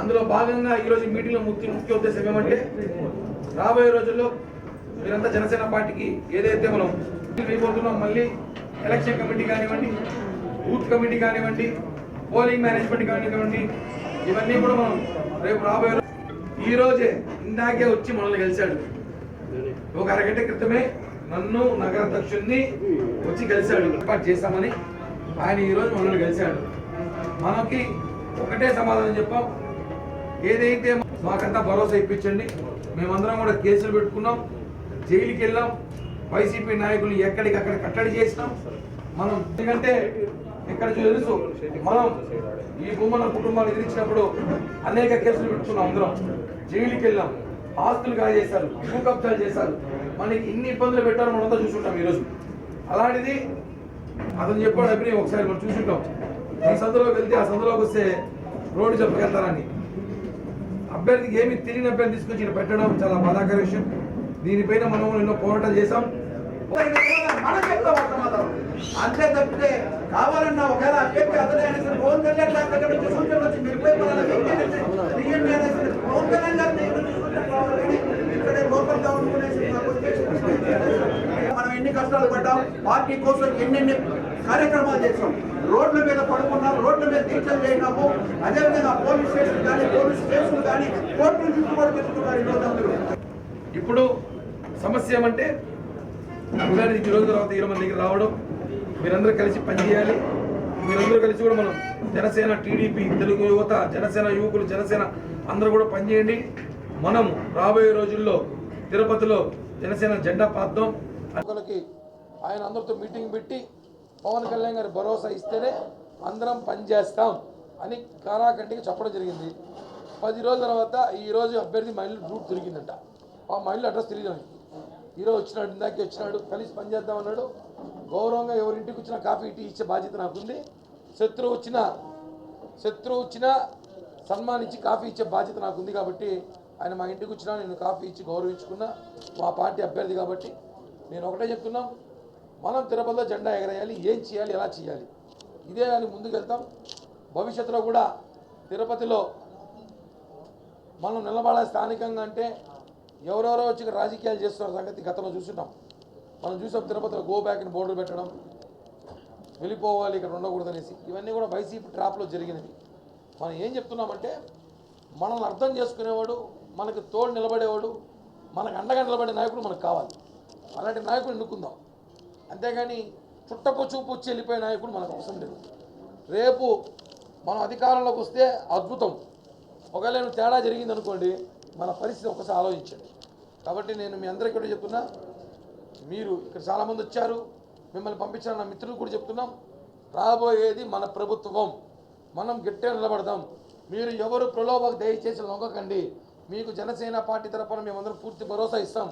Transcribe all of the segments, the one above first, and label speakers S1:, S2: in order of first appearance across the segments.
S1: అందులో భాగంగా ఈరోజు మీటింగ్లో ముఖ్య ఉద్దేశం ఏమంటే రాబోయే రోజుల్లో మీరంతా జనసేన పార్టీకి ఏదైతే మనం వేయబోతున్నాం, మళ్ళీ ఎలక్షన్ కమిటీ కానివ్వండి, బూత్ కమిటీ కానివ్వండి, పోలింగ్ మేనేజ్మెంట్ కానివ్వండి, ఇవన్నీ కూడా మనం రేపు రాబోయే ఈ రోజే ఇందాకే వచ్చి మనల్ని కలిశాడు. ఒక అరగంట క్రితమే నన్ను నగర అధ్యక్షుడిని వచ్చి కలిశాడు. ఏర్పాటు చేశామని ఆయన ఈరోజు మనల్ని కలిశాడు. మనకి ఒకటే సమాధానం చెప్పాం, ఏదైతే మాకంతా భరోసా ఇప్పించండి. మేమందరం కూడా కేసులు పెట్టుకున్నాం, జైలుకి వెళ్ళాం, వైసీపీ నాయకులు ఎక్కడికక్కడ కట్టడి చేసినాం. మనం ఎందుకంటే ఇక్కడ తెలుసు, మనం ఈ భూమన కుటుంబాలు ఎదిరించినప్పుడు అనేక కేసులు పెట్టుకున్నాం, అందరం జైలుకి వెళ్ళాం, ఆస్తులు కాజేశారు, భూ కబ్జాలు చేశారు, మనకి ఇన్ని ఇబ్బందులు పెట్టారో మనంతా చూసుకుంటాం. ఈరోజు అలాంటిది అతను చెప్పాడు అభినయం, ఒకసారి మనం చూసుకుంటాం. ఈ సందులోకి వెళ్తే ఆ సందులోకి వస్తే రోడ్డు చెప్పుకెళ్తారని అభ్యర్థికి ఏమి తెలియని అభ్యర్థి తీసుకొచ్చి పెట్టడం చాలా బాధాకర విషయం. దీనిపైన మనం ఎన్నో పోరాటాలు చేశాం.
S2: అంతే తప్పితే కావాలన్నా ఒకవేళ అభ్యర్థి అతనే అనేసి పవన్ కళ్యాణ్ గారి దగ్గర నుంచి సూచనలు వచ్చి మీరు పోయి పవన్ కళ్యాణ్ గారిని ఇక్కడే లోకల్గా ఉంటునేసి మనం ఎన్ని కష్టాలు పడ్డాం, పార్టీ కోసం ఎన్నెన్ని కార్యక్రమాలు చేసాం, రోడ్ల మీద పడుకున్నాం, రోడ్ల మీద దీక్షలు చేసినాము. అదేవిధంగా పోలీస్ స్టేషన్ కానీ, పోలీస్ స్టేషన్ కానీ కోర్టులు చుట్టుబాటు పెట్టుకున్నారు ఈ రోజు అందరూ.
S1: ఇప్పుడు సమస్య ఏమంటే ఉగాది ఈ రోజు తర్వాత 20 మంది దగ్గర రావడం, మీరందరూ కలిసి పనిచేయాలి. మీరందరూ కలిసి కూడా మనం జనసేన, టీడీపీ, తెలుగు యువత, జనసేన యువకులు, జనసేన అందరూ కూడా పనిచేయండి. మనం రాబోయే రోజుల్లో తిరుపతిలో జనసేన జెండా పాద్దాం. ఆయన అందరితో మీటింగ్ పెట్టి పవన్ కళ్యాణ్ గారి భరోసా ఇస్తేనే అందరం పనిచేస్తాం అని కారాకంటికి చెప్పడం జరిగింది. 10 రోజుల తర్వాత ఈరోజు అభ్యర్థి మహిళలు రూట్ తిరిగిందంట. ఆ మహిళలు అడ్రస్ తిరిగినాయి. ఈరోజు వచ్చినాడు, ఇందాకే వచ్చినాడు, కలిసి పనిచేద్దాం అన్నాడు. గౌరవంగా ఎవరింటికి వచ్చినా కాఫీ టీ ఇచ్చే బాధ్యత నాకుంది. శత్రువు వచ్చినా సన్మానించి కాఫీ ఇచ్చే బాధ్యత నాకుంది. కాబట్టి ఆయన మా ఇంటికి వచ్చినా నేను కాఫీ ఇచ్చి గౌరవించుకున్నా. మా పార్టీ అభ్యర్థి కాబట్టి నేను ఒకటే చెప్తున్నాం, మనం తిరుపతిలో జెండా ఎగరేయాలి. ఏం చేయాలి, ఎలా చేయాలి, ఇదే అని ముందుకు వెళ్తాం. భవిష్యత్తులో కూడా తిరుపతిలో మనం నిలబడాలి. స్థానికంగా అంటే ఎవరెవరో వచ్చి రాజకీయాలు చేస్తున్న సంగతి గతంలో చూసుంటాం. మనం చూసాం తిరుపతిలో గో బ్యాక్ అని బోర్డు పెట్టడం, వెళ్ళిపోవాలి, ఇక్కడ ఉండకూడదనేసి. ఇవన్నీ కూడా వైసీపీ ట్రాప్లో జరిగినవి. మనం ఏం చెప్తున్నామంటే మనల్ని అర్థం చేసుకునేవాడు, మనకు తోడు నిలబడేవాడు, మనకు అండగా నిలబడే నాయకుడు మనకు కావాలి. అలాంటి నాయకుడు ఎన్నుకుందాం. అంతేగాని చుట్టపు చూపు వచ్చి వెళ్ళిపోయే నాయకుడు మనకు అవసరం లేదు. రేపు మనం అధికారంలోకి వస్తే అద్భుతం. ఒకవేళ తేడా జరిగిందనుకోండి, మన పరిస్థితి ఒకసారి ఆలోచించండి. కాబట్టి నేను మీ అందరికీ కూడా చెప్తున్నా, మీరు ఇక్కడ చాలామంది వచ్చారు, మిమ్మల్ని పంపించిన నా మిత్రులు కూడా చెప్తున్నాం, రాబోయేది మన ప్రభుత్వం, మనం గట్టిగా నిలబడదాం. మీరు ఎవరు ప్రలోభకు దయచేసి లొంగకండి. మీకు జనసేన పార్టీ తరఫున మేమందరం పూర్తి భరోసా ఇస్తాం.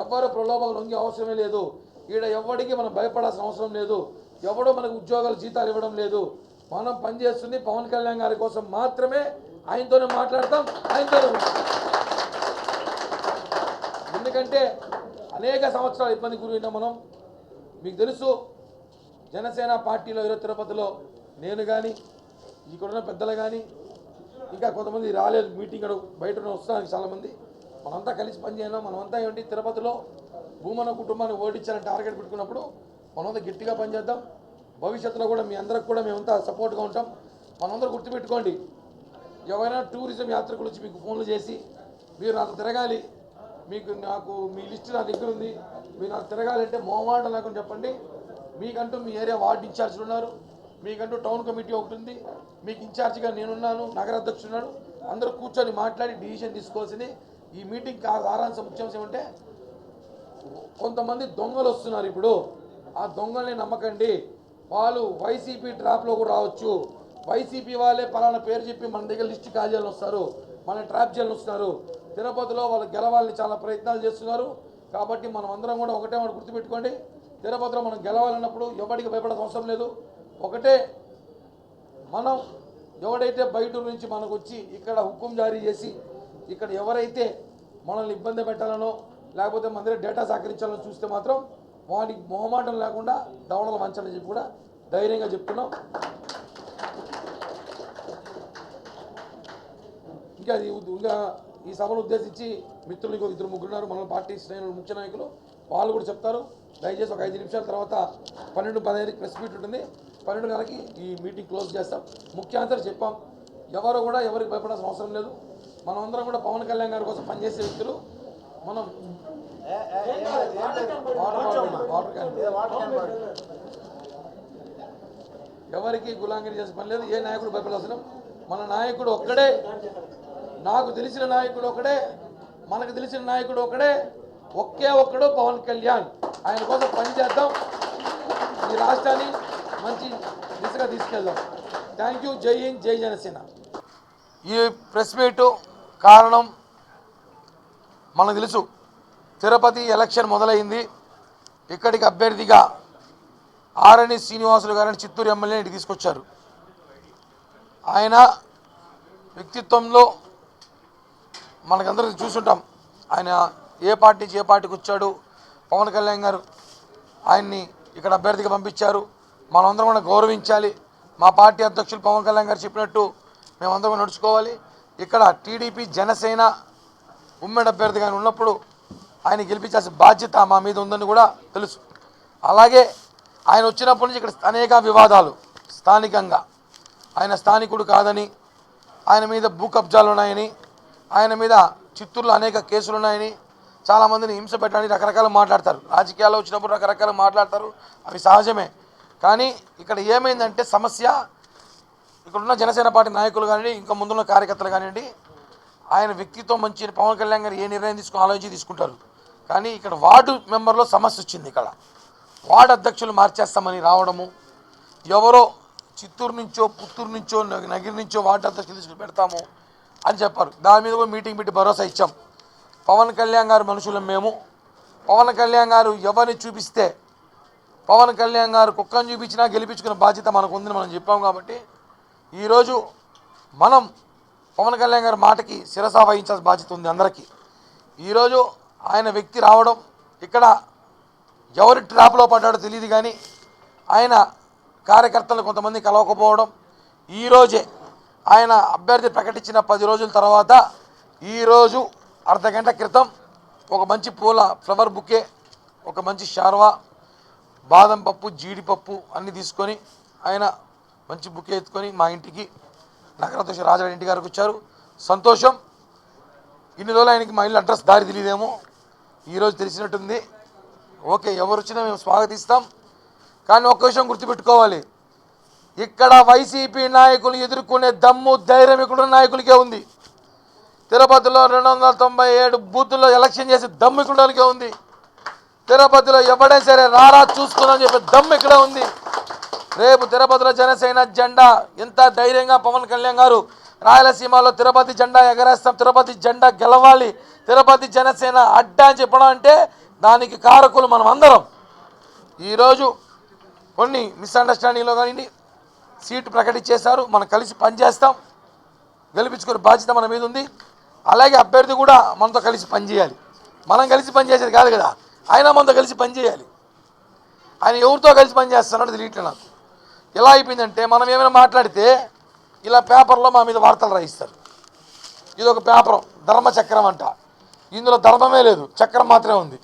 S1: ఎవరు ప్రలోభకు లొంగే అవసరమే లేదు. ఈడ ఎవరికి మనం భయపడాల్సిన అవసరం లేదు. ఎవడో మనకు ఉద్యోగాలు, జీతాలు ఇవ్వడం లేదు. మనం పనిచేస్తుంది పవన్ కళ్యాణ్ గారి కోసం మాత్రమే. ఆయనతోనే మాట్లాడతాం, ఆయనతోనే ఉంటాం. ఎందుకంటే అనేక సంవత్సరాలు ఇబ్బంది గురైనా మనం, మీకు తెలుసు, జనసేన పార్టీలో ఈరోజు తిరుపతిలో నేను కానీ, ఇక్కడున్న పెద్దలు కానీ, ఇంకా కొంతమంది రాలేదు మీటింగ్, బయట వస్తున్నారు చాలామంది. మనంతా కలిసి పనిచేయడం. మనమంతా ఏంటి, తిరుపతిలో భూమన కుటుంబాన్ని ఓడించాలని టార్గెట్ పెట్టుకున్నప్పుడు మనంతా గట్టిగా పనిచేద్దాం. భవిష్యత్తులో కూడా మీ అందరికి కూడా మేమంతా సపోర్ట్గా ఉంటాం. మనందరూ గుర్తుపెట్టుకోండి, ఎవరైనా టూరిజం యాత్రికులు వచ్చి మీకు ఫోన్లు చేసి మీరు నాకు తిరగాలి, నాకు మీ లిస్ట్ నా దగ్గర ఉంది, మీరు నాకు తిరగాలంటే మొహమాట లేకుండా చెప్పండి. మీకంటూ మీ ఏరియా వార్డు ఇన్ఛార్జీలు ఉన్నారు, మీకంటూ టౌన్ కమిటీ ఒకటి ఉంది, మీకు ఇన్ఛార్జిగా నేనున్నాను, నగర అధ్యక్షుడు ఉన్నాడు. అందరూ కూర్చొని మాట్లాడి డిసిషన్ తీసుకోవాల్సింది. ఈ మీటింగ్ సారాంశం ముఖ్యాంశం ఏమంటే, కొంతమంది దొంగలు వస్తున్నారు. ఇప్పుడు ఆ దొంగల్ని నమ్మకండి. వాళ్ళు వైసీపీ ట్రాప్లో కూడా రావచ్చు. వైసీపీ వాళ్ళే పలానా పేరు చెప్పి మన దగ్గర లిస్ట్ కాజేయాలని వస్తారు, మన ట్రాప్ చేయాలని వస్తున్నారు. తిరుపతిలో వాళ్ళు గెలవాలని చాలా ప్రయత్నాలు చేస్తున్నారు. కాబట్టి మనం అందరం కూడా ఒకటే మాట గుర్తుపెట్టుకోండి, తిరుపతిలో మనం గెలవాలన్నప్పుడు ఎవరికి భయపడాల్సిన అవసరం లేదు. ఒకటే, మనం ఎవడైతే బయట నుంచి మనకు వచ్చి ఇక్కడ హుకుం జారీ చేసి ఇక్కడ ఎవరైతే మనల్ని ఇబ్బంది పెట్టాలనో లేకపోతే మన దగ్గర డేటా సేకరించాలని చూస్తే మాత్రం వాడికి మొహమాటం లేకుండా దవడలు మంచాలని చెప్పి కూడా ధైర్యంగా చెప్తున్నాం. ఇంకా ఈ సభను ఉద్దేశించి మిత్రులు ఇంకో 2-3 ఉన్నారు మన పార్టీ శ్రేణులు ముఖ్య నాయకులు, వాళ్ళు కూడా చెప్తారు. దయచేసి ఒక 5 నిమిషాల తర్వాత 12:15 ప్రెస్ మీట్ ఉంటుంది. 12:30కి ఈ మీటింగ్ క్లోజ్ చేస్తాం. ముఖ్యాంశాలు చెప్పాం. ఎవరు కూడా ఎవరికి భయపడాల్సిన అవసరం లేదు. మనమందరం కూడా పవన్ కళ్యాణ్ గారి కోసం పనిచేసే వ్యక్తులు. మనం ఎవరికి గులాంగిరి చేసే పని లేదు. ఏ నాయకుడు భయపడాల్సిన మన నాయకుడు ఒక్కడే, నాకు తెలిసిన నాయకుడు ఒకడే, మనకు తెలిసిన నాయకుడు ఒకడే, ఒక్కడు పవన్ కళ్యాణ్. ఆయన కోసం పనిచేద్దాం, ఈ రాష్ట్రాన్ని మంచి దిశగా తీసుకెళ్దాం. Thank you. జై హింద్, జై జనసేన. ఈ ప్రెస్ మీటు కారణం మనకు తెలుసు. తిరుపతి ఎలక్షన్ మొదలైంది. ఇక్కడికి అభ్యర్థిగా ఆరణి శ్రీనివాసులు గారిని చిత్తూరు ఎమ్మెల్యే ఇంటికి తీసుకొచ్చారు. ఆయన వ్యక్తిత్వంలో మనకందరికీ చూసుంటాం. ఆయన ఏ పార్టీ నుంచి ఏ పార్టీకి వచ్చాడు. పవన్ కళ్యాణ్ గారు ఆయన్ని ఇక్కడ అభ్యర్థిగా పంపించారు. మనమందరం కూడా గౌరవించాలి. మా పార్టీ అధ్యక్షులు పవన్ కళ్యాణ్ గారు చెప్పినట్టు మేమందరం నడుచుకోవాలి. ఇక్కడ టీడీపీ జనసేన ఉమ్మడి అభ్యర్థిగా ఉన్నప్పుడు ఆయన గెలిపించాల్సిన బాధ్యత మా మీద ఉందని కూడా తెలుసు. అలాగే ఆయన వచ్చినప్పటి నుంచి ఇక్కడ అనేక వివాదాలు, స్థానికంగా ఆయన స్థానికుడు కాదని, ఆయన మీద భూ కబ్జాలు ఉన్నాయని, ఆయన మీద చిత్తూరులో అనేక కేసులు ఉన్నాయని, చాలామందిని హింస పెట్టని రకరకాలు మాట్లాడతారు. రాజకీయాల్లో వచ్చినప్పుడు రకరకాలు మాట్లాడతారు, అవి సహజమే. కానీ ఇక్కడ ఏమైందంటే సమస్య, ఇక్కడున్న జనసేన పార్టీ నాయకులు కానివ్వండి, ఇంకా ముందున్న కార్యకర్తలు కానివ్వండి, ఆయన వ్యక్తిత్వం మంచి, పవన్ కళ్యాణ్ గారు ఏ నిర్ణయం ఆలోచించి తీసుకుంటారు. కానీ ఇక్కడ వార్డు మెంబర్లో సమస్య వచ్చింది. ఇక్కడ వార్డు అధ్యక్షులు మార్చేస్తామని రావడము, ఎవరో చిత్తూరు నుంచో పుత్తూరు నుంచో నగిరి నుంచో వార్డు అధ్యక్షులు తీసుకుని పెడతాము అని చెప్పారు. దాని మీద కూడా మీటింగ్ పెట్టి భరోసా ఇచ్చాం. పవన్ కళ్యాణ్ గారు మనుషులం మేము. పవన్ కళ్యాణ్ గారు ఎవరిని చూపిస్తే, పవన్ కళ్యాణ్ గారు కుక్కను చూపించినా గెలిపించుకునే బాధ్యత మనకు ఉందని మనం చెప్పాం. కాబట్టి ఈరోజు మనం పవన్ కళ్యాణ్ గారి మాటకి శిరస వహించాల్సిన బాధ్యత ఉంది అందరికీ. ఈరోజు ఆయన వ్యక్తి రావడం, ఇక్కడ ఎవరి ట్రాప్లో పడ్డాడో తెలియదు కానీ ఆయన కార్యకర్తలు కొంతమంది కలవకపోవడం, ఈరోజే ఆయన అభ్యర్థి ప్రకటించిన 10 రోజుల తర్వాత ఈరోజు అర్ధగంట క్రితం ఒక మంచి పూల ఫ్లవర్ బుకే, ఒక మంచి షార్వా, బాదం పప్పు, జీడిపప్పు అన్నీ తీసుకొని ఆయన మంచి బుకే ఎత్తుకొని మా ఇంటికి నగరాధ్యక్ష రాజారెడ్డి ఇంటి గారికి వచ్చారు. సంతోషం. ఇన్ని రోజులు ఆయనకి మా ఇల్లు అడ్రస్ దారి తెలియదేమో, ఈరోజు తెలిసినట్టుంది. ఓకే, ఎవరు వచ్చినా మేము స్వాగతిస్తాం. కానీ ఒక్క విషయం గుర్తుపెట్టుకోవాలి, ఇక్కడ వైసీపీ నాయకులు ఎదుర్కొనే దమ్ము ధైర్యం ఇక్కడ నాయకులకే ఉంది. తిరుపతిలో 297 బూతుల్లో ఎలక్షన్ చేసి దమ్ము ఇక్కడికే ఉంది. తిరుపతిలో ఎవడైనా సరే రారా చూసుకుందని చెప్పి దమ్ము ఇక్కడ ఉంది. రేపు తిరుపతిలో జనసేన జెండా ఎంత ధైర్యంగా పవన్ కళ్యాణ్ గారు రాయలసీమలో తిరుపతి జెండా ఎగరేస్తాం, తిరుపతి జెండా గెలవాలి, తిరుపతి జనసేన అడ్డా అని చెప్పడం అంటే దానికి కారకులు మనం అందరం. ఈరోజు కొన్ని మిస్అండర్స్టాండింగ్లో కానీ సీటు ప్రకటించేశారు. మనం కలిసి పనిచేస్తాం, గెలిపించుకునే బాధ్యత మన మీద ఉంది. అలాగే అభ్యర్థి కూడా మనతో కలిసి పనిచేయాలి. మనం కలిసి పనిచేసేది కాదు కదా, ఆయన మనతో కలిసి పనిచేయాలి. ఆయన ఎవరితో కలిసి పనిచేస్తున్నాడో తెలియట్లేదు నాకు. ఎలా అయిపోయిందంటే, మనం ఏమైనా మాట్లాడితే ఇలా పేపర్లో మా మీద వార్తలు రాయిస్తారు. ఇది ఒక పేపర్, ధర్మచక్రం అంట. ఇందులో ధర్మమే లేదు, చక్రం మాత్రమే ఉంది.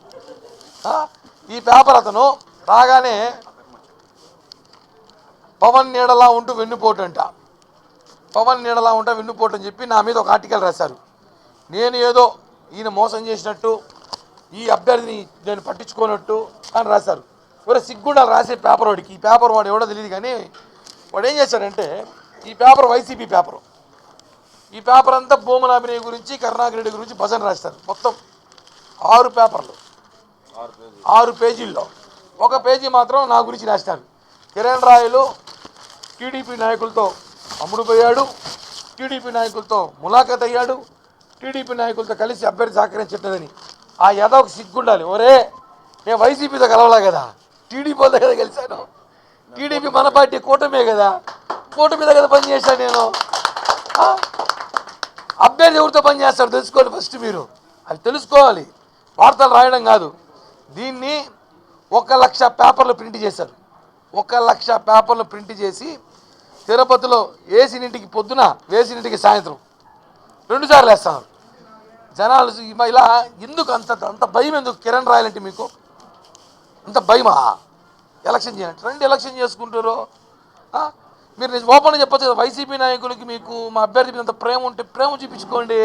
S1: ఈ పేపర్ అతను రాగానే పవన్ నీడలా ఉంటూ వెన్నుపోటు అంట, పవన్ నీడలా ఉంటా వెన్నుపోటు అని చెప్పి నా మీద ఒక ఆర్టికల్ రాశారు. నేను ఏదో ఈయన మోసం చేసినట్టు, ఈ అభ్యర్థిని నేను పట్టించుకోనట్టు అని రాశారు. ఎవరో సిగ్గుండా రాసే పేపర్ వాడికి. ఈ పేపర్ వాడు ఎవడో తెలియదు కానీ వాడు ఏం చేశాడంటే, ఈ పేపర్ వైసీపీ పేపరు, ఈ పేపర్ అంతా భూమన అభినయ గురించి, కరుణాకర్ రెడ్డి గురించి భజన రాస్తారు. మొత్తం 6 పేపర్లు, 6 పేజీల్లో ఒక పేజీ మాత్రం నా గురించి రాస్తారు. కిరణ్ రాయలు టీడీపీ నాయకులతో అమ్ముడుపోయాడు, టీడీపీ నాయకులతో ములాఖత్ అయ్యాడు, టీడీపీ నాయకులతో కలిసి అభ్యర్థి సహకరించట్లేదని. ఆ యాదవ్కి సిగ్గుండాలి. ఒరే, నేను వైసీపీతో కలవలా కదా, టీడీపీతో కదా కలిశాను. టీడీపీ మన పార్టీ కూటమే కదా, కూటమి మీద కదా పనిచేశాను నేను. అభ్యర్థి ఎవరితో పనిచేస్తాడు తెలుసుకోవాలి ఫస్ట్ మీరు. అది తెలుసుకోవాలి, వార్తలు రాయడం కాదు. దీన్ని 1,00,000 పేపర్లు ప్రింట్ చేశారు. 1,00,000 పేపర్లు ప్రింట్ చేసి తిరుపతిలో వేసినింటికి పొద్దున, వేసినింటికి సాయంత్రం 2 సార్లు వేస్తున్నారు. జనాలు ఇలా ఎందుకు అంత భయం ఎందుకు? కిరణ్ రాయల్ అంటే మీకు అంత భయమా? ఎలక్షన్ చేయాలంటే రెండు ఎలక్షన్ చేసుకుంటారు. మీరు ఓపెన్గా చెప్పచ్చు కదా, వైసీపీ నాయకులకి మీకు మా అభ్యర్థి మీద అంత ప్రేమ ఉంటే ప్రేమ చూపించుకోండి.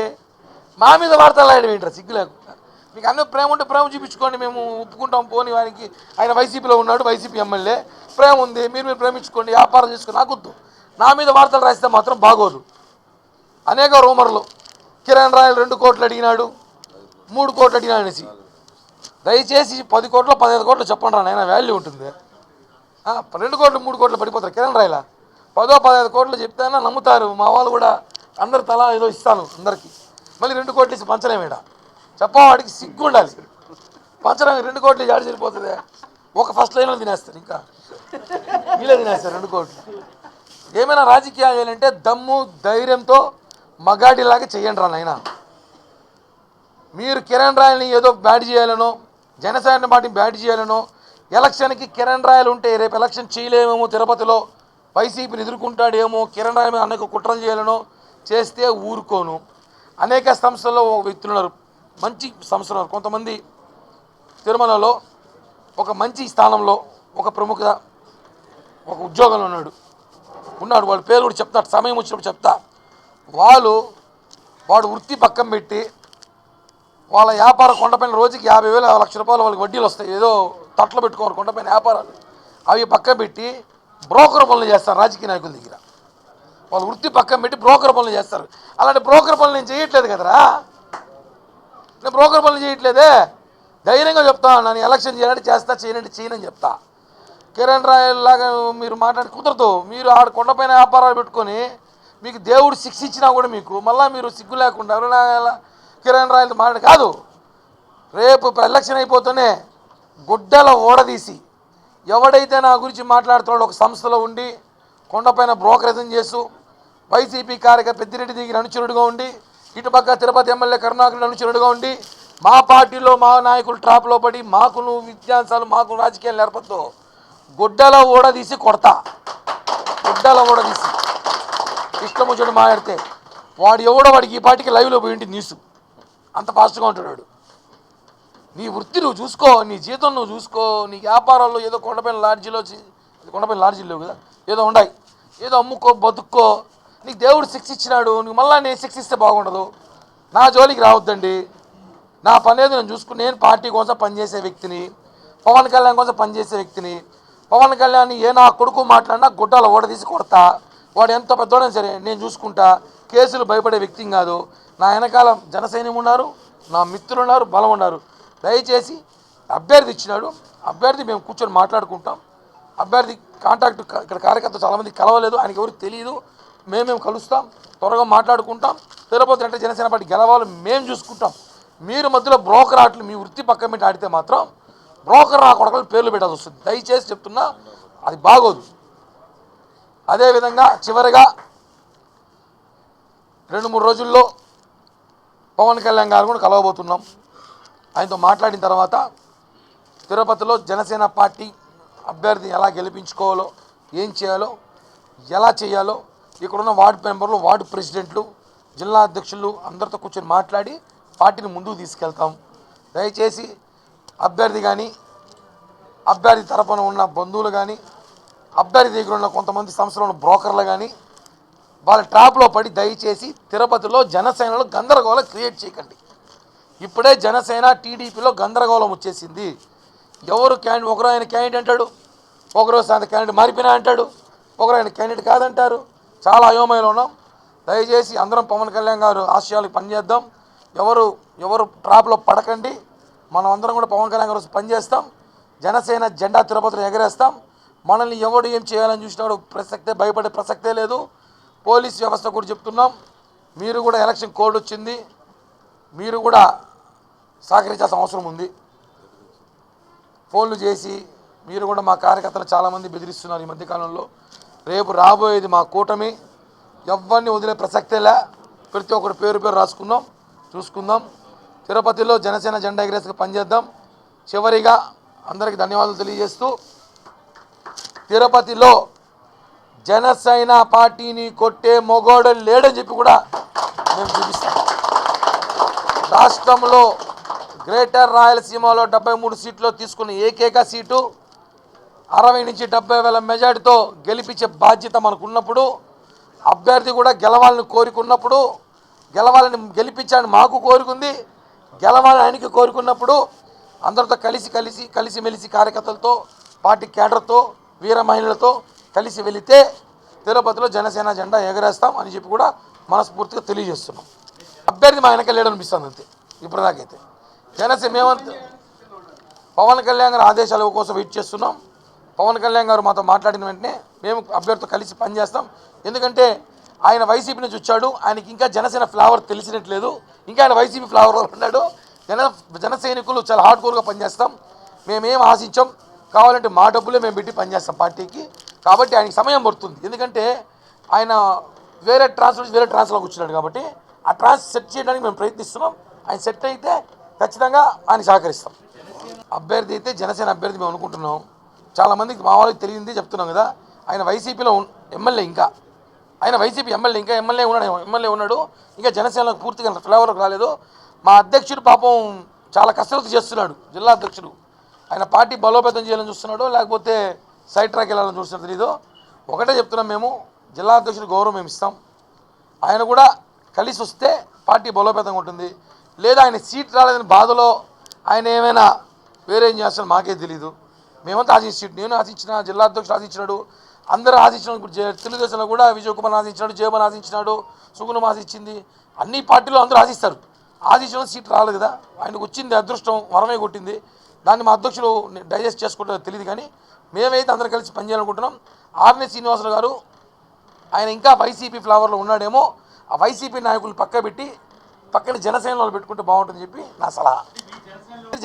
S1: మా మీద వార్తలు రాయడం ఏంటారు సిగ్గు లేకుండా? మీకు అన్నీ ప్రేమ ఉంటే ప్రేమ చూపించుకోండి, మేము ఒప్పుకుంటాం. పోని వారికి ఆయన వైసీపీలో ఉన్నాడు, వైసీపీ ఎమ్మెల్యే, ప్రేమ ఉంది, మీరు ప్రేమించుకోండి, వ్యాపారం చేసుకుని నాకొద్దు. నా మీద వార్తలు రాస్తే మాత్రం బాగోదు. అనేక రూమర్లు, కిరణ్ రాయల్ 2 కోట్లు అడిగినాడు, 3 కోట్లు అడిగినాడు అనేసి. దయచేసి 10 కోట్లు 15 కోట్లు చెప్పండి రా నాయన, వాల్యూ ఉంటుంది. 2 కోట్లు 3 కోట్లు పడిపోతారు కిరణ్ రాయల. 10-15 కోట్లు చెప్తేనా నమ్ముతారు. మా వాళ్ళు కూడా అందరు తలా ఏదో ఇస్తాను అందరికీ, మళ్ళీ 2 కోట్లు ఇచ్చి పంచలేమేడా? చెప్పవాడికి సిగ్గు ఉండాలి. పంచడం 2 కోట్లు జాడి సరిపోతుంది. ఒక ఫస్ట్ లైన్లో తినేస్తారు, ఇంకా వీళ్ళే తినేస్తారు 2 కోట్లు. ఏమైనా రాజకీయాలు చేయాలంటే దమ్ము ధైర్యంతో మగాడిలాగా చెయ్యండి రా నాయన. మీరు కిరణ్ రాయల్ని ఏదో బ్యాడ్ చేయాలనో, జనసేన పార్టీని బ్యాడ్ చేయాలనో, ఎలక్షన్కి కిరణ్ రాయల్ ఉంటే రేపు ఎలక్షన్ చేయలేమేమో, తిరుపతిలో వైసీపీని ఎదుర్కొంటాడేమో, కిరణ్ రాయల్ మీద అనేక కుట్రలు చేయాలనో చేస్తే ఊరుకోను. అనేక సంస్థల్లో వ్యక్తులు ఉన్నారు, మంచి సంస్థలు ఉన్నారు. కొంతమంది తిరుమలలో ఒక మంచి స్థానంలో ఒక ప్రముఖ ఒక ఉద్యోగంలో ఉన్నాడు. వాడి పేరు కూడా చెప్తా, సమయం వచ్చినప్పుడు చెప్తా. వాడు వృత్తి పక్కన పెట్టి వాళ్ళ వ్యాపార కొండపైన రోజుకి 50,000 1,00,000 రూపాయలు వాళ్ళకి వడ్డీలు వస్తాయి. ఏదో తట్లో పెట్టుకోవాలి కొండపైన వ్యాపారాలు, అవి పక్కన పెట్టి బ్రోకర్ పనులు చేస్తారు రాజకీయ నాయకుల దగ్గర. వాళ్ళు వృత్తి పక్కన పెట్టి బ్రోకర్ పనులు చేస్తారు. అలాంటి బ్రోకర్ పనులు నేను చేయట్లేదు కదరా, నేను బ్రోకర్ పనులు చేయట్లేదే. ధైర్యంగా చెప్తా, నన్ను ఎలక్షన్ చేయాలంటే చేస్తా, చేయనని చెప్తా. కిరణ్ రాయల్ లాగా మీరు మాట్లాడి కుదరదు. మీరు ఆడ కొండపైన వ్యాపారాలు పెట్టుకొని మీకు దేవుడు శిక్ష ఇచ్చినా కూడా మీకు మళ్ళీ మీరు సిగ్గు లేకుండా కిరణ్ రాయల్ మాట్లాడి కాదు. రేపు ఎలక్షన్ అయిపోతూనే గుడ్డల ఓడదీసి ఎవడైతే నా గురించి మాట్లాడుతున్నాడో ఒక సంస్థలో ఉండి కొండపైన బ్రోకరేజం చేస్తూ వైసీపీ కార్యకర్త పెద్దిరెడ్డి దగ్గర అనుచరుడుగా ఉండి, ఇటుపక్క తిరుపతి ఎమ్మెల్యే కరుణాకర్ అనుచరుడుగా ఉండి, మా పార్టీలో మా నాయకులు ట్రాప్లో పడి మాకు నువ్వు విద్యాంశాలు మాకు రాజకీయాలు నేర్పద్దు. గుడ్డల ఓడదీసి కొడతా, గుడ్డల ఓడదీసి. ఇష్టం వచ్చాడు మాట్లాడితే వాడు ఎవడో వాడికి ఈ పార్టీకి లైవ్లో పోయింటి న్యూస్, అంత ఫాస్ట్గా ఉంటాడు. నీ వృత్తి నువ్వు చూసుకో, నీ జీతం నువ్వు చూసుకో. నీ వ్యాపారాల్లో ఏదో కొండపైన లాడ్జీలు లేవు కదా, ఏదో ఉన్నాయి, ఏదో అమ్ముకో బతుక్కో. నీకు దేవుడు శిక్ష ఇచ్చినాడు, నీకు మళ్ళీ నేను శిక్ష ఇస్తే బాగుండదు. నా జోలికి రావద్దండి. నా పని ఏదో నేను చూసుకుని, నేను పార్టీ కోసం పనిచేసే వ్యక్తిని, పవన్ కళ్యాణ్ కోసం పనిచేసే వ్యక్తిని. పవన్ కళ్యాణ్ నా కొడుకు మాట్లాడినా గుడ్డల ఓడదీసి కొడతా. వాడు ఎంత పెద్దోడైనా సరే నేను చూసుకుంటా. కేసులు భయపడే వ్యక్తిని కాదు. నా వెనకాల జనసైన్యం ఉన్నారు, నా మిత్రులు ఉన్నారు, బలం ఉన్నారు. దయచేసి అభ్యర్థి ఇచ్చినాడు, అభ్యర్థి మేము కూర్చొని మాట్లాడుకుంటాం. అభ్యర్థి కాంటాక్ట్ ఇక్కడ కార్యకర్త చాలామంది కలవలేదు, ఆయనకి ఎవరికి తెలియదు. మేము కలుస్తాం, త్వరగా మాట్లాడుకుంటాం. తిరుపతి అంటే జనసేన పార్టీ గెలవాలి, మేము చూసుకుంటాం. మీరు మధ్యలో బ్రోకర్ ఆటలు మీ వృత్తి పక్కన పెట్టి ఆడితే మాత్రం బ్రోకర్ రాకూడదు పేర్లు పెట్టాల్సి వస్తుంది. దయచేసి చెప్తున్నా, అది బాగోదు. అదేవిధంగా చివరిగా 2-3 రోజుల్లో పవన్ కళ్యాణ్ గారు కూడా కలవబోతున్నాం. ఆయనతో మాట్లాడిన తర్వాత తిరుపతిలో జనసేన పార్టీ అభ్యర్థి ఎలా గెలిపించుకోవాలో, ఏం చేయాలో, ఎలా చేయాలో ఇక్కడున్న వార్డు మెంబర్లు, వార్డు ప్రెసిడెంట్లు, జిల్లా అధ్యక్షులు అందరితో కూర్చొని మాట్లాడి పార్టీని ముందుకు తీసుకెళ్తాం. దయచేసి అభ్యర్థి కానీ, అభ్యర్థి తరపున ఉన్న బంధువులు కానీ, అభ్యర్థి దగ్గర ఉన్న కొంతమంది సంస్థలో ఉన్న బ్రోకర్లు కానీ వాళ్ళ ట్రాప్లో పడి దయచేసి తిరుపతిలో జనసేనలో గందరగోళం క్రియేట్ చేయకండి. ఇప్పుడే జనసేన టీడీపీలో గందరగోళం వచ్చేసింది. ఎవరు ఒకరు ఆయన క్యాండిడేట్ అంటాడు, ఒకరు అంత క్యాండిడేట్ మారిపోయినా అంటాడు, ఒకరు ఆయన క్యాండిడేట్ కాదంటారు. చాలా అయోమయంలో ఉన్నాం. దయచేసి అందరం పవన్ కళ్యాణ్ గారు ఆశయాలకు పనిచేద్దాం. ఎవరు ట్రాప్లో పడకండి. మనం అందరం కూడా పవన్ కళ్యాణ్ గారు పనిచేస్తాం. జనసేన జెండా తిరుపతిలో ఎగరేస్తాం. మనల్ని ఎవడు ఏం చేయాలని చూసినాడు భయపడే ప్రసక్తే లేదు. పోలీస్ వ్యవస్థ కూడా చెప్తున్నాం, మీరు కూడా ఎలక్షన్ కోడ్ వచ్చింది, మీరు కూడా సహకరించాల్సిన అవసరం ఉంది. ఫోన్లు చేసి మీరు కూడా మా కార్యకర్తలు చాలామంది బెదిరిస్తున్నారు ఈ మధ్యకాలంలో. రేపు రాబోయేది మా కూటమి, ఎవరిని వదిలే ప్రసక్తేలే. ప్రతి ఒక్కరు పేరు రాసుకుందాం, చూసుకుందాం. తిరుపతిలో జనసేన జెండా ఎగరేసుకు పనిచేద్దాం. చివరిగా అందరికీ ధన్యవాదాలు తెలియజేస్తూ, తిరుపతిలో జనసేన పార్టీని కొట్టే మొగోడు లేడని చెప్పి కూడా మేము చూపిస్తాం. రాష్ట్రంలో గ్రేటర్ రాయలసీమలో 73 సీట్లు తీసుకున్న ఏకైక సీటు 60 నుంచి 70,000 మెజార్టీతో గెలిపించే బాధ్యత మనకు ఉన్నప్పుడు, అభ్యర్థి కూడా గెలవాలని కోరుకున్నప్పుడు, గెలవాలని గెలిపించాలని మాకు కోరుకుంది, గెలవాలని ఆయనకి కోరుకున్నప్పుడు అందరితో కలిసిమెలిసి కార్యకర్తలతో, పార్టీ కేడర్తో, వీర మహిళలతో కలిసి వెళితే తిరుపతిలో జనసేన జెండా ఎగరేస్తాం అని చెప్పి కూడా మనస్ఫూర్తిగా తెలియజేస్తున్నాం. అభ్యర్థి మా వెనక లేడనిపిస్తుంది అంతే. ఇప్పటిదాకైతే జనసేన మేమంతా పవన్ కళ్యాణ్ గారి ఆదేశాల కోసం వెయిట్ చేస్తున్నాం. పవన్ కళ్యాణ్ గారు మాతో మాట్లాడిన వెంటనే మేము అభ్యర్థితో కలిసి పనిచేస్తాం. ఎందుకంటే ఆయన వైసీపీ నుంచి వచ్చాడు, ఆయనకి ఇంకా జనసేన ఫ్లేవర్ తెలిసినట్లేదు, ఇంకా ఆయన వైసీపీ ఫ్లేవర్లో ఉన్నాడు. జన సైనికులు చాలా హార్డ్ కోర్గా పనిచేస్తాం. మేమేం ఆశించాం, కావాలంటే మా డబ్బులే మేము పెట్టి పనిచేస్తాం పార్టీకి. కాబట్టి ఆయనకి సమయం పడుతుంది, ఎందుకంటే ఆయన వేరే ట్రాన్స్లోకి వచ్చినాడు. కాబట్టి ఆ ట్రాన్స్ సెట్ చేయడానికి మేము ప్రయత్నిస్తున్నాం. ఆయన సెట్ అయితే ఖచ్చితంగా ఆయన సహకరిస్తాం. అభ్యర్థి అయితే జనసేన అభ్యర్థి మేము అనుకుంటున్నాం. చాలామందికి మా వాళ్ళకి తెలియంది చెప్తున్నాం కదా, ఆయన వైసీపీలో ఎమ్మెల్యే, ఇంకా ఆయన వైసీపీ ఎమ్మెల్యే ఉన్నాడు, ఇంకా జనసేనకు పూర్తిగా ఫ్లేవర్కి రాలేదు. మా అధ్యక్షుడు పాపం చాలా కసరత్తు చేస్తున్నాడు, జిల్లా అధ్యక్షుడు. ఆయన పార్టీ బలోపేతం చేయాలని చూస్తున్నాడు, లేకపోతే సైడ్ ట్రాక్ వెళ్ళాలని చూస్తున్నాడు తెలీదు. ఒకటే చెప్తున్నాం, మేము జిల్లా అధ్యక్షుడు గౌరవం మేము ఇస్తాం. ఆయన కూడా కలిసి వస్తే పార్టీ బలోపేతంగా ఉంటుంది. లేదా ఆయన సీట్ రాలేదని బాధలో ఆయన ఏమైనా వేరే ఏం చేస్తారో మాకే తెలీదు. మేమంతా ఆశించిన సీట్, నేను ఆశించిన, జిల్లా అధ్యక్షుడు ఆశించినాడు, అందరూ ఆశించినాడు. ఇప్పుడు తెలుగుదేశంలో కూడా విజయ్ కుమార్ ఆశించినాడు, జయమన్ ఆశించినాడు, సుగుణం ఆశించింది. అన్ని పార్టీలో అందరూ ఆశిస్తారు. ఆశించిన సీట్ రాలేదు కదా, ఆయనకు వచ్చింది అదృష్టం, వరమే కొట్టింది. దాన్ని మా అధ్యక్షులు డైజెస్ట్ చేసుకుంటారో తెలియదు, కానీ మేమైతే అందరూ కలిసి పనిచేయాలనుకుంటున్నాం. ఆర్ఎన్ శ్రీనివాసరావు గారు ఆయన ఇంకా వైసీపీ ఫ్లేవర్లో ఉన్నాడేమో, ఆ వైసీపీ నాయకులు పక్కన జనసేనలో పెట్టుకుంటే బాగుంటుందని చెప్పి నా సలహా.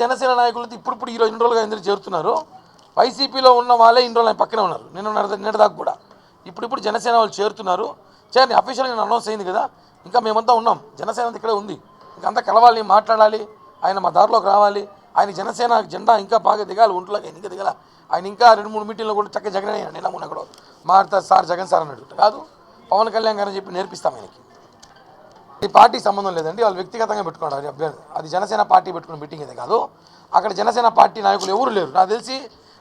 S1: జనసేన నాయకులతో ఇప్పుడు ఈరోజు 2 రోజులుగా ఎందుకు చేరుతున్నారు, వైసీపీలో ఉన్న వాళ్ళే 2 రోజులు ఆయన పక్కనే ఉన్నారు. నిన్నటిదాకా కూడా ఇప్పుడు జనసేన వాళ్ళు చేరుతున్నారు. చేయండి, అఫీషియల్గా నేను అనౌన్స్ అయింది కదా, ఇంకా మేమంతా ఉన్నాం. జనసేన ఇక్కడే ఉంది, ఇంకంతా కలవాలి, మాట్లాడాలి. ఆయన మా దారిలోకి రావాలి. ఆయన జనసేన జెండా ఇంకా బాగా దిగాలి, ఒంట్లోకి ఇంకా దిగాల. ఆయన ఇంకా 2-3 మీటింగ్లో కూడా చక్కగా జగన్ అయ్యాడు. నిన్న మొన్న కూడా మాట్లాడతారు సార్, జగన్ సార్ అన్నాడు. కాదు, పవన్ కళ్యాణ్ గారని చెప్పి నేర్పిస్తాం ఆయనకి. ఈ పార్టీకి సంబంధం లేదండి, వాళ్ళు వ్యక్తిగతంగా పెట్టుకున్నారు అభ్యర్థి. అది జనసేన పార్టీ పెట్టుకున్న మీటింగ్ అయితే కాదు. అక్కడ జనసేన పార్టీ నాయకులు ఎవరు లేరు. నాకు తెలిసి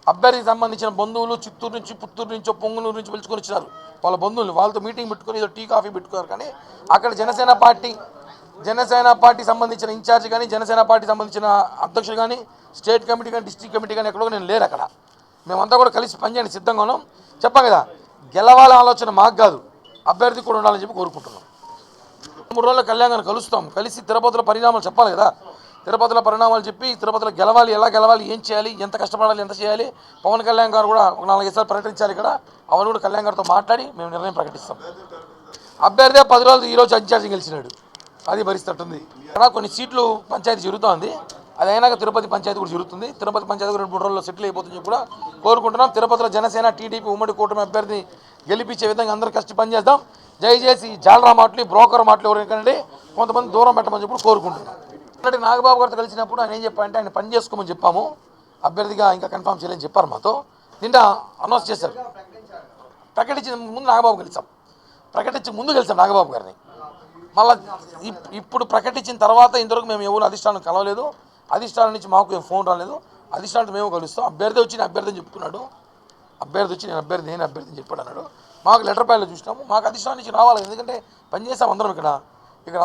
S1: అభ్యర్థికి సంబంధించిన బంధువులు చిత్తూరు నుంచి, పుత్తూరు నుంచో, పొంగునూరు నుంచి పిలుచుకొని వచ్చినారు వాళ్ళ బంధువులు. వాళ్ళతో మీటింగ్ పెట్టుకొని ఏదో టీ కాఫీ పెట్టుకున్నారు. కానీ అక్కడ జనసేన పార్టీ సంబంధించిన ఇన్ఛార్జ్ కానీ, జనసేన పార్టీ సంబంధించిన అధ్యక్షులు కానీ, స్టేట్ కమిటీ కానీ, డిస్ట్రిక్ట్ కమిటీ కానీ ఎక్కడో నేను లేరు అక్కడ. మేమంతా కూడా కలిసి పనిచేయడానికి సిద్ధంగా ఉన్నాం. చెప్పాం కదా, గెలవాల ఆలోచన మాకు కాదు, అభ్యర్థి కూడా ఉండాలని చెప్పి కోరుకుంటున్నాం. 3 రోజుల్లో కళ్యాణ్ కలుస్తాం. కలిసి తిరుపతిలో పరిణామాలు చెప్పాలి కదా, తిరుపతిలో పరిణామాలు చెప్పి తిరుపతిలో గెలవాలి, ఎలా గెలవాలి, ఏం చేయాలి, ఎంత కష్టపడాలి, ఎంత చేయాలి. పవన్ కళ్యాణ్ గారు కూడా ఒక 4-5 సార్లు ప్రకటించాలి ఇక్కడ. అవన్నీ కూడా కళ్యాణ్ గారితో మాట్లాడి మేము నిర్ణయం ప్రకటిస్తాం. అభ్యర్థి 10 రోజులు ఈరోజు ఇన్ఛార్జి గెలిచినాడు, అది భరిస్తట్టుంది. ఇక్కడ కొన్ని సీట్లు పంచాయతీ జరుగుతోంది, అది అయినాక తిరుపతి పంచాయతీ కూడా జరుగుతుంది. తిరుపతి పంచాయతీ 2-3 రోజుల్లో సెటిల్ అయిపోతుందని కూడా కోరుకుంటున్నాం. తిరుపతిలో జనసేన టీడీపీ ఉమ్మడి కూటమి అభ్యర్థిని గెలిపించే విధంగా అందరూ కష్ట పనిచేద్దాం. దయచేసి జాలరా మాటలు, బ్రోకర్ మాటలు ఎవరికంటే కొంతమంది దూరం పెట్టమని చెప్పి కోరుకుంటున్నాం. అంటే నాగబాబు గారితో కలిసినప్పుడు ఆయన ఏం చెప్పారంటే, ఆయన పని చేసుకోమని చెప్పాము, అభ్యర్థిగా ఇంకా కన్ఫర్మ్ చేయాలని చెప్పారు మాతో. నిన్న అనౌన్స్ చేశారు. ప్రకటించిన ముందు నాగబాబు కలిసాం, ప్రకటించి ముందు కలిసాం నాగబాబు గారిని. మళ్ళీ ఇప్పుడు ప్రకటించిన తర్వాత ఇంతవరకు మేము ఎవరు అధిష్టానం కలవలేదు. అధిష్టానం నుంచి మాకు ఏం ఫోన్ రాలేదు. అధిష్టానం మేము కలుస్తాం. అభ్యర్థి వచ్చి నేను అభ్యర్థి అని చెప్పుకున్నాడు. అభ్యర్థి వచ్చి నేను అభ్యర్థి అని చెప్పాడు అన్నాడు. మాకు లెటర్ ప్యాడ్లో చూసినాము, మాకు అధిష్టానం నుంచి రావాలి. ఎందుకంటే పనిచేస్తాం అందరం ఇక్కడ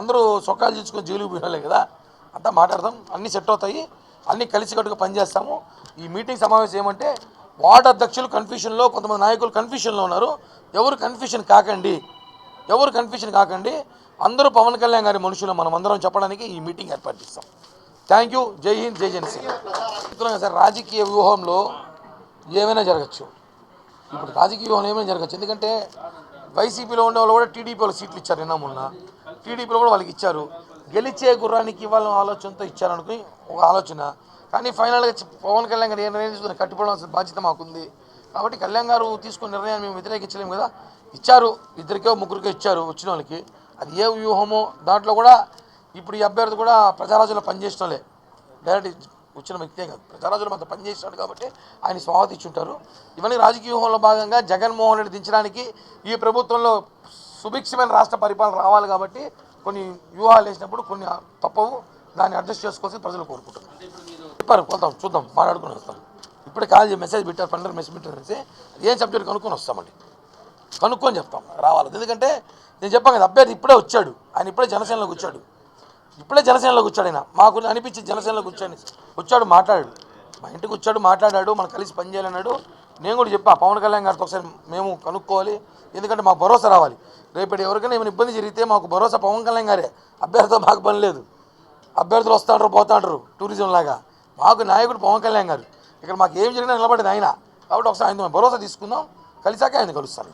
S1: అందరూ సొక్కాలు తీసుకొని జైలుకు పోయినాలే కదా. అంతా మాట్లాడదాం, అన్నీ సెట్ అవుతాయి, అన్నీ కలిసికట్టుగా పనిచేస్తాము. ఈ మీటింగ్ సమావేశం ఏమంటే, వార్డు అధ్యక్షులు కన్ఫ్యూషన్లో, కొంతమంది నాయకులు కన్ఫ్యూషన్లో ఉన్నారు. ఎవరు కన్ఫ్యూషన్ కాకండి, అందరూ పవన్ కళ్యాణ్ గారి మనుషులు మనం అందరం చెప్పడానికి ఈ మీటింగ్ ఏర్పాటు చేస్తాం. Thank you. జై హింద్, జై జనసేన. చెప్తున్నాం సార్, రాజకీయ వ్యూహంలో ఏమైనా జరగచ్చు. ఇప్పుడు రాజకీయ వ్యూహంలో ఏమైనా జరగచ్చు. ఎందుకంటే వైసీపీలో ఉండే వాళ్ళు కూడా టీడీపీ వాళ్ళు సీట్లు ఇచ్చారు. నిన్న మొన్న టీడీపీలో కూడా వాళ్ళకి ఇచ్చారు. గెలిచే గుర్రానికి ఇవ్వాలని ఆలోచనతో ఇచ్చారనుకుని ఒక ఆలోచన. కానీ ఫైనల్గా పవన్ కళ్యాణ్ గారు ఏ నిర్ణయం తీసుకుని కట్టుబడాల్సిన బాధ్యత మాకుంది. కాబట్టి కళ్యాణ్ గారు తీసుకున్న నిర్ణయాన్ని మేము వ్యతిరేకించలేము కదా. ఇచ్చారు, 2-3 ఇచ్చారు వచ్చిన వాళ్ళకి. అది ఏ వ్యూహమో దాంట్లో కూడా ఇప్పుడు ఈ అభ్యర్థి కూడా ప్రజారాజ్యంలో పనిచేసినోలే, డైరెక్ట్ వచ్చిన వ్యక్తే కాదు, ప్రజారాజ్యంలో అంత పనిచేసినాడు కాబట్టి ఆయన స్వాగతం ఇచ్చుంటారు. ఇవన్నీ రాజకీయ వ్యూహంలో భాగంగా జగన్మోహన్ రెడ్డి దించడానికి ఈ ప్రభుత్వంలో సుభిక్షమైన రాష్ట్ర పరిపాలన రావాలి కాబట్టి కొన్ని వ్యూహాలు వేసినప్పుడు కొన్ని తప్పవు, దాన్ని అడ్జస్ట్ చేసుకోవాల్సి ప్రజలు కోరుకుంటున్నారు. చెప్పారు పోతాం, చూద్దాం, మాట్లాడుకుని వస్తాం. ఇప్పుడే కాల్ మెసేజ్ పెట్టారు, పండుగ మెసేజ్ పెట్టారనేసి ఏం సబ్జెక్ట్ కనుక్కొని వస్తామండి, కనుక్కొని చెప్తాం రావాలి. ఎందుకంటే నేను చెప్పాను కదా, అభ్యర్థి ఇప్పుడే వచ్చాడు, ఆయన ఇప్పుడే జనసేనలోకి వచ్చాడు, ఆయన మాకు అనిపించి జనసేనలోకి వచ్చాడు, మాట్లాడాడు, మా ఇంటికి వచ్చాడు, మాట్లాడాడు, మనం కలిసి పనిచేయాలన్నాడు. నేను కూడా చెప్పా పవన్ కళ్యాణ్ గారితో ఒకసారి మేము కనుక్కోవాలి, ఎందుకంటే మాకు భరోసా రావాలి. రేపటి ఎవరికైనా ఏమైనా ఇబ్బంది జరిగితే మాకు భరోసా పవన్ కళ్యాణ్ గారే, అభ్యర్థితో మాకు పని లేదు. అభ్యర్థులు వస్తాంటారు పోతాంటారు టూరిజం లాగా, మాకు నాయకుడు పవన్ కళ్యాణ్ గారు, ఇక్కడ మాకు ఏం జరిగినా నిలబడేది ఆయన. కాబట్టి ఒకసారి ఆయన భరోసా తీసుకుందాం, కలిసాకే ఆయన కలుస్తాను.